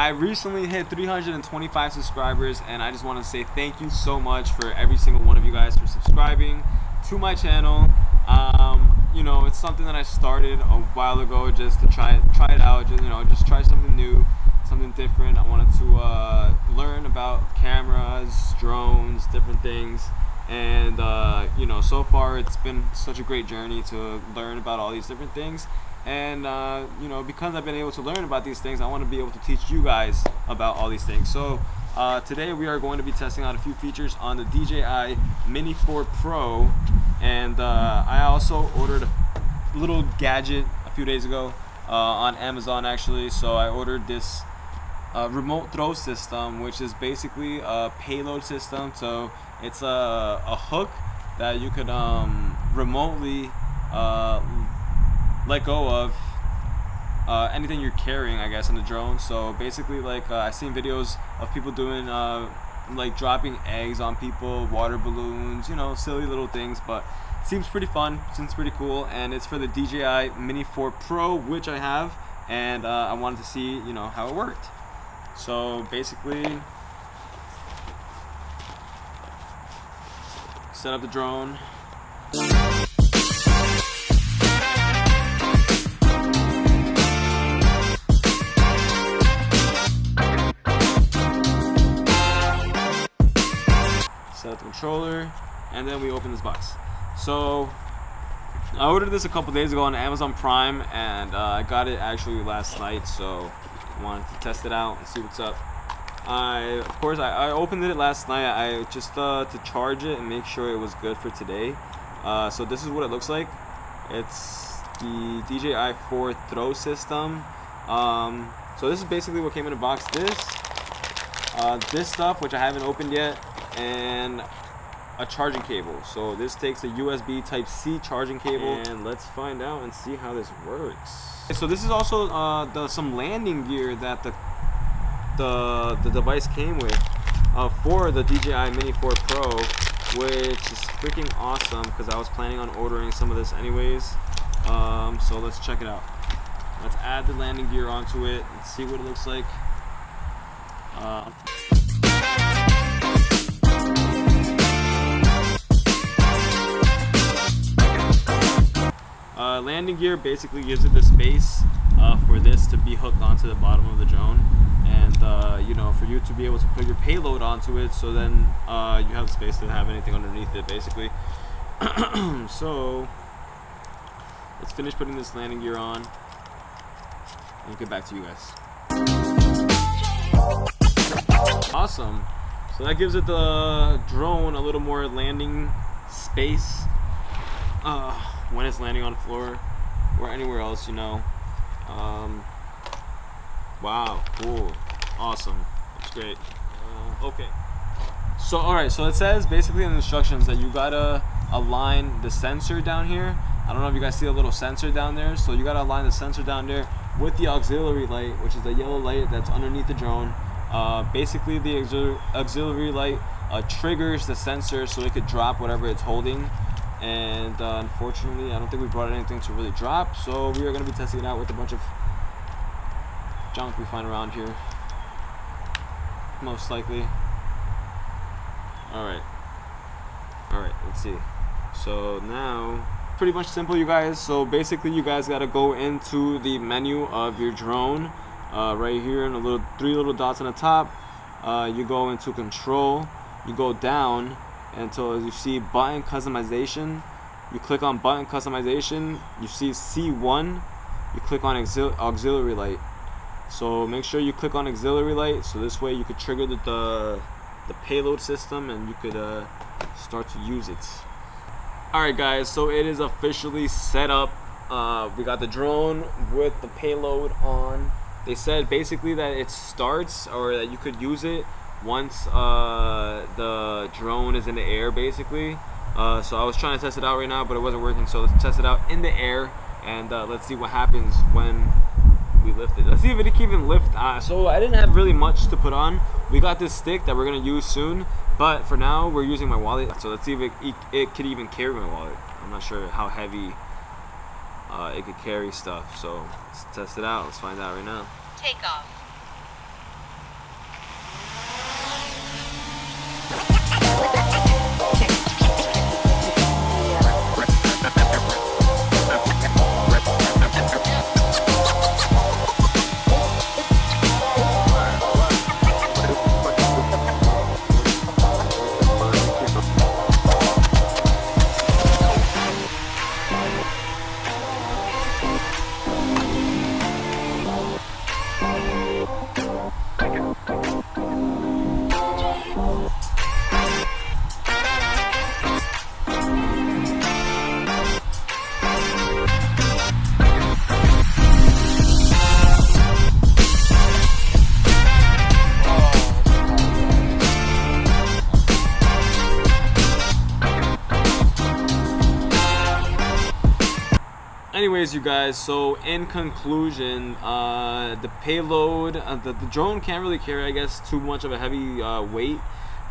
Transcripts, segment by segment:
I recently hit 325 subscribers, and I just want to say thank you so much for every single one of you guys for subscribing to my channel. You know, it's something that I started a while ago just to try it out, just try something new, something different. I wanted to learn about cameras, drones, different things, and you know, so far it's been such a great journey to learn about all these different things. And you know, because I've been able to learn about these things, I want to be able to teach you guys about all these things. So today we are going to be testing out a few features on the DJI Mini 4 Pro, and I also ordered a little gadget a few days ago on Amazon actually. So I ordered this remote throw system, which is basically a payload system. So it's a hook that you could remotely let go of anything you're carrying, I guess, in the drone. So basically, like I've seen videos of people doing like dropping eggs on people, water balloons, you know, silly little things, but it seems pretty fun, seems pretty cool. And it's for the DJI Mini 4 Pro, which I have, and I wanted to see, you know, how it worked. So basically, set up the drone. Set up the controller, and then we open this box. So I ordered this a couple days ago on Amazon Prime, and I got it actually last night, so I wanted to test it out and see what's up. Of course I opened it last night. I just to charge it and make sure it was good for today. So this is what it looks like. It's the DJI 4 throw system. So this is basically what came in the box. This stuff, which I haven't opened yet, and a charging cable. So this takes a USB Type-C charging cable, and let's find out and see how this works. So this is also some landing gear that the device came with for the DJI Mini 4 Pro, which is freaking awesome because I was planning on ordering some of this anyways. So let's check it out. Let's add the landing gear onto it and see what it looks like. Landing gear basically gives it the space for this to be hooked onto the bottom of the drone, and you know, for you to be able to put your payload onto it, so then you have the space to have anything underneath it basically. So let's finish putting this landing gear on and get back to you guys. Awesome. So that gives it the drone a little more landing space when it's landing on the floor or anywhere else, you know. Wow, cool, awesome, that's great. Okay, so alright, so it says basically in the instructions that you gotta align the sensor down here. I don't know if you guys see a little sensor down there, so you gotta align the sensor down there with the auxiliary light, which is the yellow light that's underneath the drone. Basically the auxiliary light triggers the sensor so it could drop whatever it's holding, and unfortunately I don't think we brought anything to really drop, so we are going to be testing it out with a bunch of junk we find around here, most likely. Alright, let's see. So now, pretty much simple, you guys. So basically you guys got to go into the menu of your drone, right here, and three little dots on the top. You go into control, you go down until you see button customization. You click on button customization, you see C1, you click on auxiliary light. So make sure you click on auxiliary light, so this way you could trigger the payload system and you could start to use it. Alright guys, so it is officially set up. We got the drone with the payload on. They said basically that it starts, or that you could use it once the drone is in the air basically. So I was trying to test it out right now, but it wasn't working, so let's test it out in the air, and let's see what happens when we lift it. Let's see if it can even lift. So I didn't have really much to put on. We got this stick that we're gonna use soon, but for now we're using my wallet. So let's see if it could even carry my wallet. I'm not sure how heavy it could carry stuff, so let's test it out. Let's find out right now. Take off. anyways, you guys, so in conclusion, the payload, the drone can't really carry, I guess, too much of a heavy weight,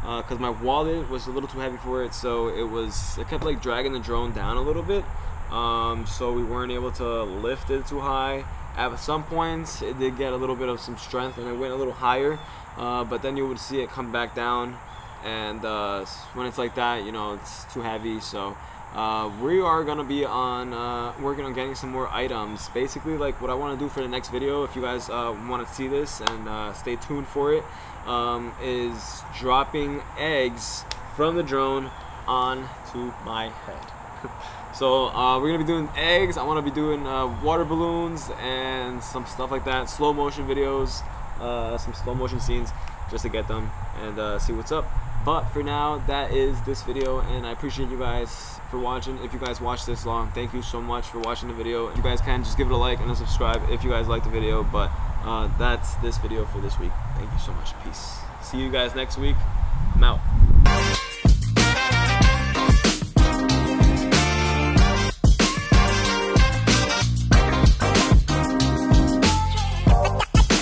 because my wallet was a little too heavy for it, so it kept like dragging the drone down a little bit, so we weren't able to lift it too high. At some points it did get a little bit of some strength and it went a little higher, but then you would see it come back down, and when it's like that, you know, it's too heavy. So we are gonna be on working on getting some more items. Basically, like what I want to do for the next video, if you guys want to see this and stay tuned for it, is dropping eggs from the drone onto my head. So we're gonna be doing eggs. I want to be doing water balloons and some stuff like that, slow motion videos, some slow motion scenes, just to get them and see what's up. But for now, that is this video, and I appreciate you guys for watching. If you guys watched this long, thank you so much for watching the video. If you guys can, just give it a like and a subscribe if you guys like the video. But that's this video for this week. Thank you so much. Peace. See you guys next week. I'm out.